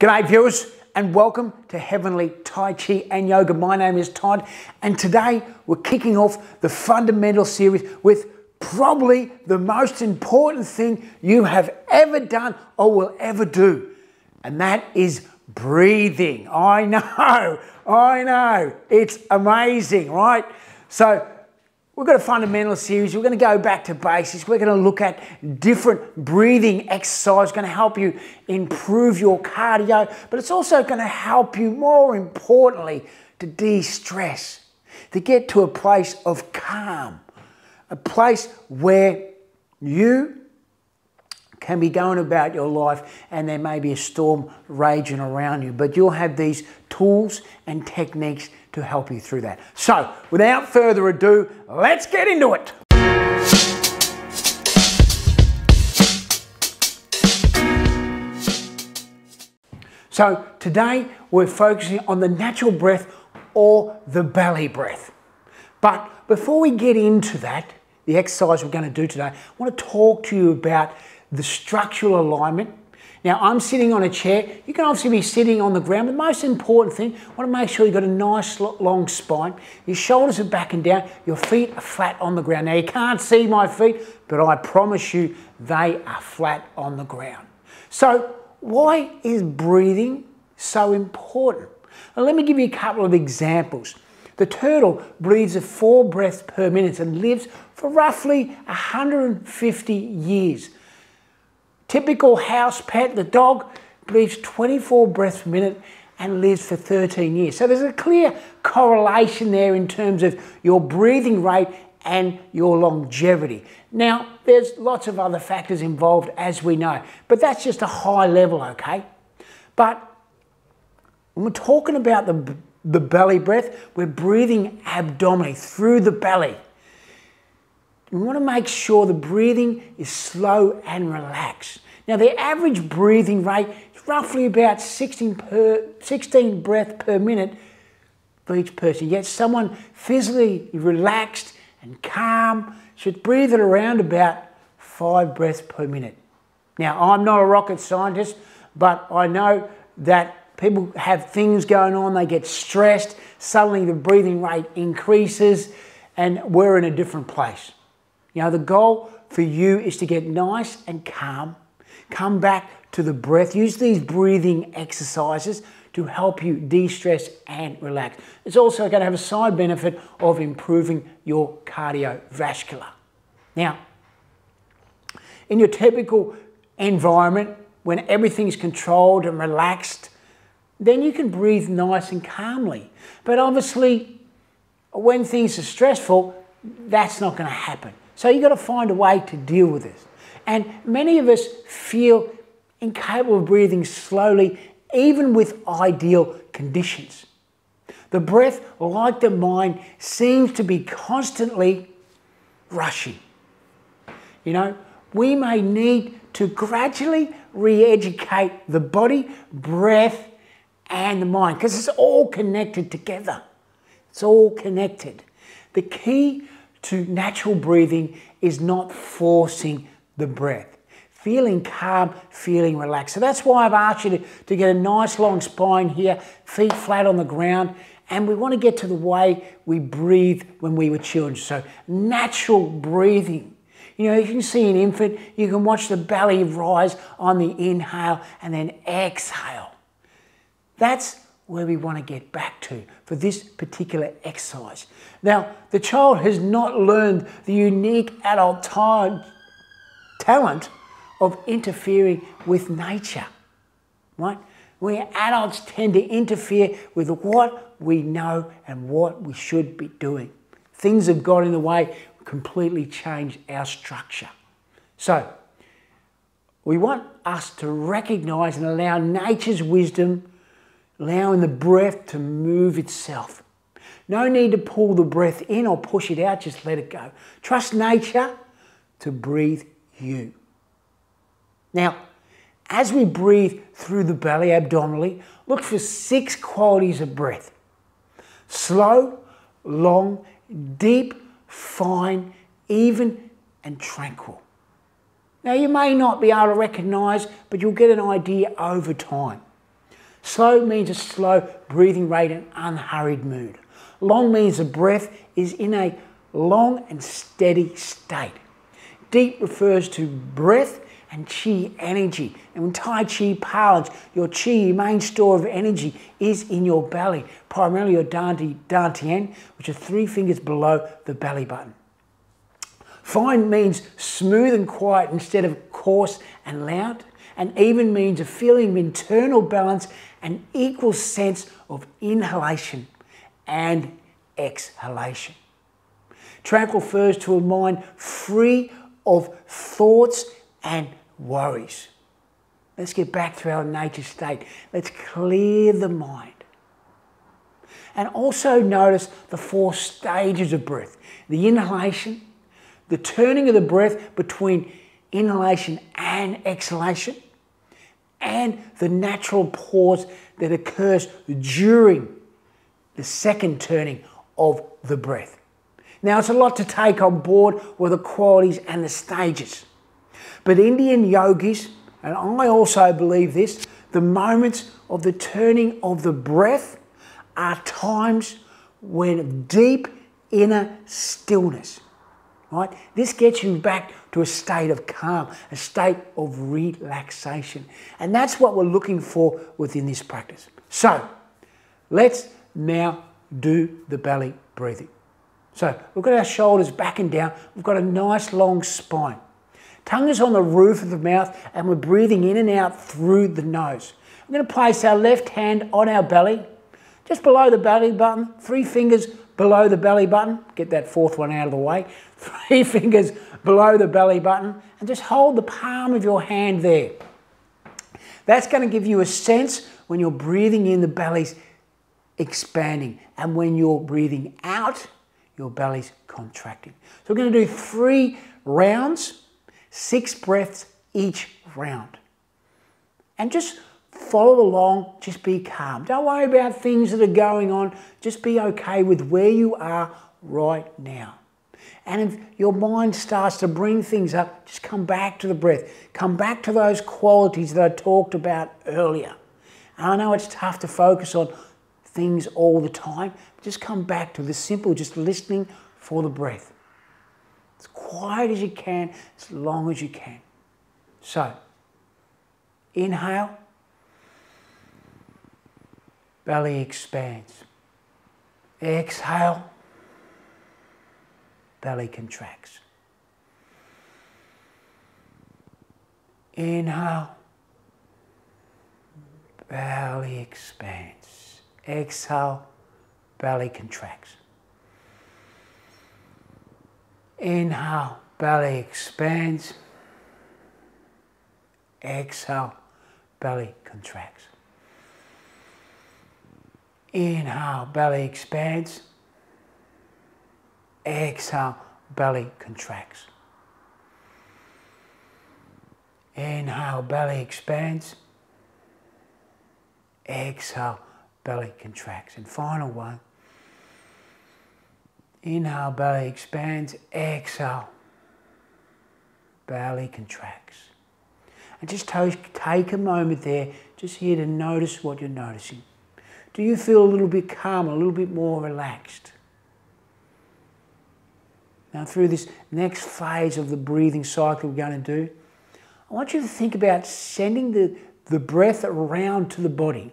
G'day viewers and welcome to Heavenly Tai Chi and Yoga. My name is Todd and today we're kicking off the fundamental series with probably the most important thing you have ever done or will ever do, and that is breathing. I know, it's amazing, right? So we've got a fundamental series. We're going to go back to basics. We're going to look at different breathing exercises. Going to help you improve your cardio, but it's also going to help you, more importantly, to de-stress, to get to a place of calm, a place where you can be going about your life and there may be a storm raging around you, but you'll have these tools and techniques to help you through that. So, without further ado, let's get into it. So, today we're focusing on the natural breath or the belly breath. But before we get into that, the exercise we're going to do today, I want to talk to you about the structural alignment. Now, I'm sitting on a chair. You can obviously be sitting on the ground, but the most important thing, I want to make sure you've got a nice long spine. Your shoulders are back and down. Your feet are flat on the ground. Now, you can't see my feet, but I promise you they are flat on the ground. So, why is breathing so important? Well, let me give you a couple of examples. The turtle breathes at 4 breaths per minute and lives for roughly 150 years. Typical house pet, the dog, breathes 24 breaths per minute and lives for 13 years. So there's a clear correlation there in terms of your breathing rate and your longevity. Now, there's lots of other factors involved, as we know, but that's just a high level, okay? But when we're talking about the belly breath, we're breathing abdominally through the belly. We want to make sure the breathing is slow and relaxed. Now, the average breathing rate is roughly about 16 breaths per minute for each person. Yet someone physically relaxed and calm should breathe at around about 5 breaths per minute. Now, I'm not a rocket scientist, but I know that people have things going on, they get stressed, suddenly the breathing rate increases, and we're in a different place. You know, the goal for you is to get nice and calm, come back to the breath, use these breathing exercises to help you de-stress and relax. It's also going to have a side benefit of improving your cardiovascular. Now, in your typical environment, when everything's controlled and relaxed, then you can breathe nice and calmly. But obviously, when things are stressful, that's not going to happen. So you've got to find a way to deal with this. And many of us feel incapable of breathing slowly, even with ideal conditions. The breath, like the mind, seems to be constantly rushing. You know, we may need to gradually re-educate the body, breath, and the mind, because it's all connected together. It's all connected. The key to natural breathing is not forcing the breath. Feeling calm, feeling relaxed. So that's why I've asked you to get a nice long spine here, feet flat on the ground, and we want to get to the way we breathe when we were children. So natural breathing. You know, you can see an infant, you can watch the belly rise on the inhale and then exhale. That's where we want to get back to for this particular exercise. Now, the child has not learned the unique adult talent of interfering with nature, right? We adults tend to interfere with what we know and what we should be doing. Things have got in the way, completely changed our structure. So, we want us to recognize and allow nature's wisdom, allowing the breath to move itself. No need to pull the breath in or push it out, just let it go. Trust nature to breathe you. Now, as we breathe through the belly abdominally, look for 6 qualities of breath. Slow, long, deep, fine, even, and tranquil. Now, you may not be able to recognize, but you'll get an idea over time. Slow means a slow breathing rate and unhurried mood. Long means the breath is in a long and steady state. Deep refers to breath and qi energy. And in Tai Chi parlance, your qi, your main store of energy, is in your belly, primarily your dantian, which are 3 fingers below the belly button. Fine means smooth and quiet instead of coarse and loud. And even means a feeling of internal balance and equal sense of inhalation and exhalation. Tranquil refers to a mind free of thoughts and worries. Let's get back to our nature state. Let's clear the mind. And also notice the 4 stages of breath. The inhalation, the turning of the breath between inhalation and exhalation, and the natural pause that occurs during the second turning of the breath. Now, it's a lot to take on board with the qualities and the stages. But Indian yogis, and I also believe this, the moments of the turning of the breath are times when deep inner stillness. Right? This gets you back to a state of calm, a state of relaxation. And that's what we're looking for within this practice. So, let's now do the belly breathing. So, we've got our shoulders back and down. We've got a nice long spine. Tongue is on the roof of the mouth and we're breathing in and out through the nose. We're going to place our left hand on our belly, just below the belly button, 3 fingers below the belly button. Get that 4th one out of the way. 3 fingers below the belly button and just hold the palm of your hand there. That's going to give you a sense when you're breathing in, the belly's expanding, and when you're breathing out, your belly's contracting. So we're going to do 3 rounds, 6 breaths each round. And just follow along, just be calm. Don't worry about things that are going on. Just be okay with where you are right now. And if your mind starts to bring things up, just come back to the breath. Come back to those qualities that I talked about earlier. And I know it's tough to focus on things all the time. But just come back to the simple, just listening for the breath. As quiet as you can, as long as you can. So, inhale. Belly expands. Exhale. Belly contracts. Inhale. Belly expands. Exhale. Belly contracts. Inhale. Belly expands. Exhale. Belly contracts. Inhale, belly expands. Exhale, belly contracts. Inhale, belly expands. Exhale, belly contracts. And final one. Inhale, belly expands. Exhale, belly contracts. And just take a moment there, just here to notice what you're noticing. Do you feel a little bit calmer, a little bit more relaxed? Now through this next phase of the breathing cycle we're going to do, I want you to think about sending the breath around to the body.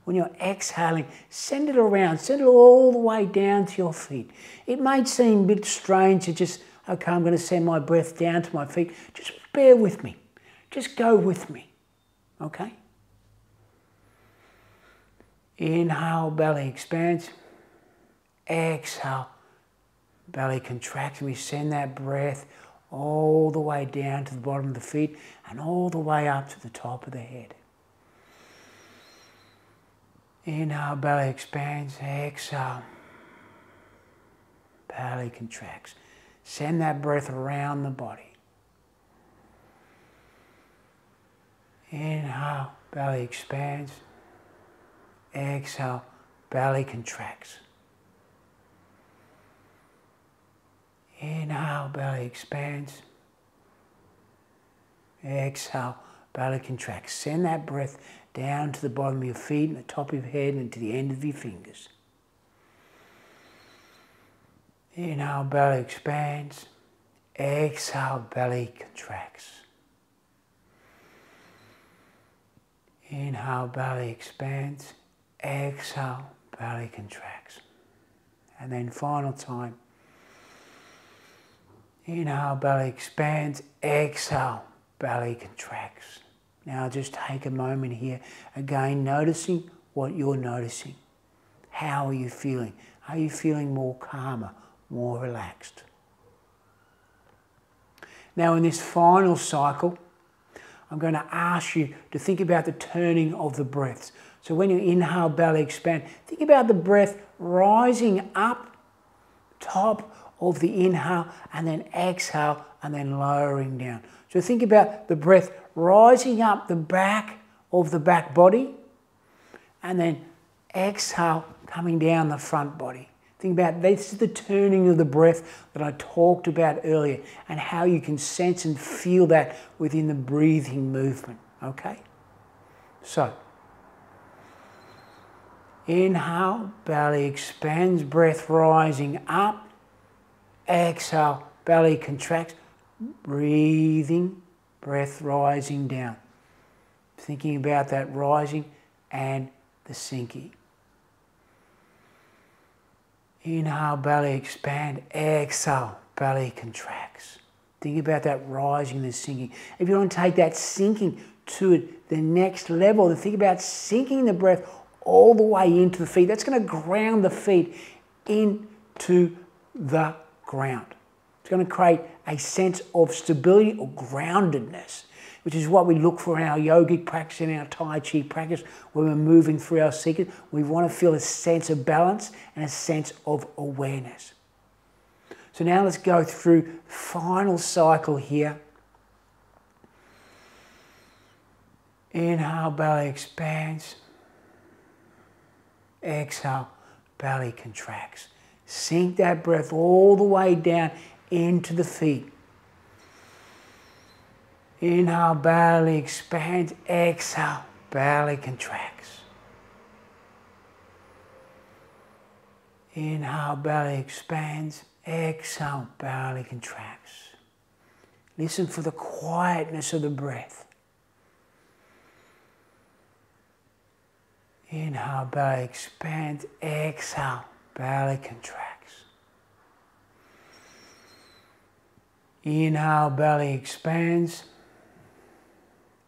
When you're exhaling, send it around, send it all the way down to your feet. It may seem a bit strange to just, okay, I'm going to send my breath down to my feet. Just bear with me. Just go with me, okay? Inhale, belly expands. Exhale, belly contracts. We send that breath all the way down to the bottom of the feet and all the way up to the top of the head. Inhale, belly expands. Exhale, belly contracts. Send that breath around the body. Inhale, belly expands. Exhale, belly contracts. Inhale, belly expands. Exhale, belly contracts. Send that breath down to the bottom of your feet and the top of your head and to the end of your fingers. Inhale, belly expands. Exhale, belly contracts. Inhale, belly expands. Exhale, belly contracts. And then final time. Inhale, belly expands. Exhale, belly contracts. Now just take a moment here. Again, noticing what you're noticing. How are you feeling? Are you feeling more calmer, more relaxed? Now in this final cycle, I'm going to ask you to think about the turning of the breaths. So when you inhale, belly expand, think about the breath rising up top of the inhale and then exhale and then lowering down. So think about the breath rising up the back of the back body and then exhale coming down the front body. Think about this is the turning of the breath that I talked about earlier and how you can sense and feel that within the breathing movement, okay? So, inhale, belly expands, breath rising up. Exhale, belly contracts, breathing, breath rising down. Thinking about that rising and the sinking. Inhale, belly expand. Exhale, belly contracts. Think about that rising and the sinking. If you want to take that sinking to the next level, then think about sinking the breath all the way into the feet. That's going to ground the feet into the ground. It's going to create a sense of stability or groundedness, which is what we look for in our yogic practice, in our Tai Chi practice, when we're moving through our sequence. We want to feel a sense of balance and a sense of awareness. So now let's go through final cycle here. Inhale, belly expands. Exhale, belly contracts. Sink that breath all the way down into the feet. Inhale, belly expands. Exhale, belly contracts. Inhale, belly expands. Exhale, belly contracts. Listen for the quietness of the breath. Inhale, belly expands. Exhale, belly contracts. Inhale, belly expands.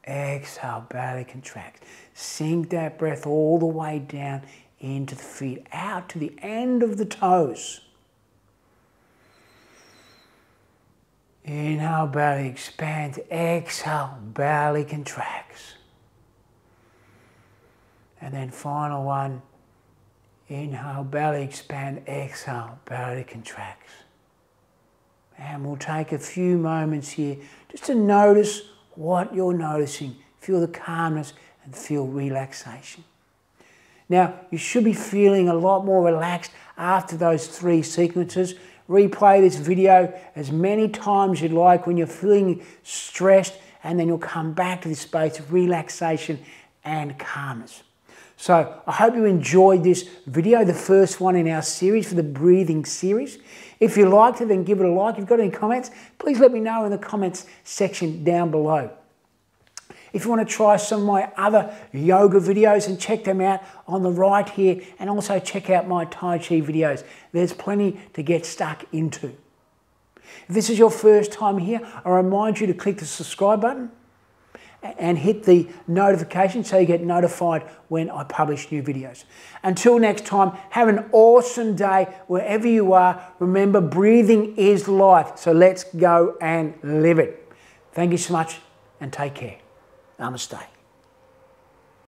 Exhale, belly contracts. Sink that breath all the way down into the feet, out to the end of the toes. Inhale, belly expands. Exhale, belly contracts. And then final one. Inhale, belly expand. Exhale, belly contracts. And we'll take a few moments here just to notice what you're noticing. Feel the calmness and feel relaxation. Now, you should be feeling a lot more relaxed after those 3 sequences. Replay this video as many times as you'd like when you're feeling stressed, and then you'll come back to this space of relaxation and calmness. So I hope you enjoyed this video, the first one in our series for the breathing series. If you liked it, then give it a like. If you've got any comments, please let me know in the comments section down below. If you want to try some of my other yoga videos, and check them out on the right here, and also check out my Tai Chi videos. There's plenty to get stuck into. If this is your first time here, I remind you to click the subscribe button and hit the notification so you get notified when I publish new videos. Until next time, have an awesome day wherever you are. Remember, breathing is life, so let's go and live it. Thank you so much and take care. Namaste.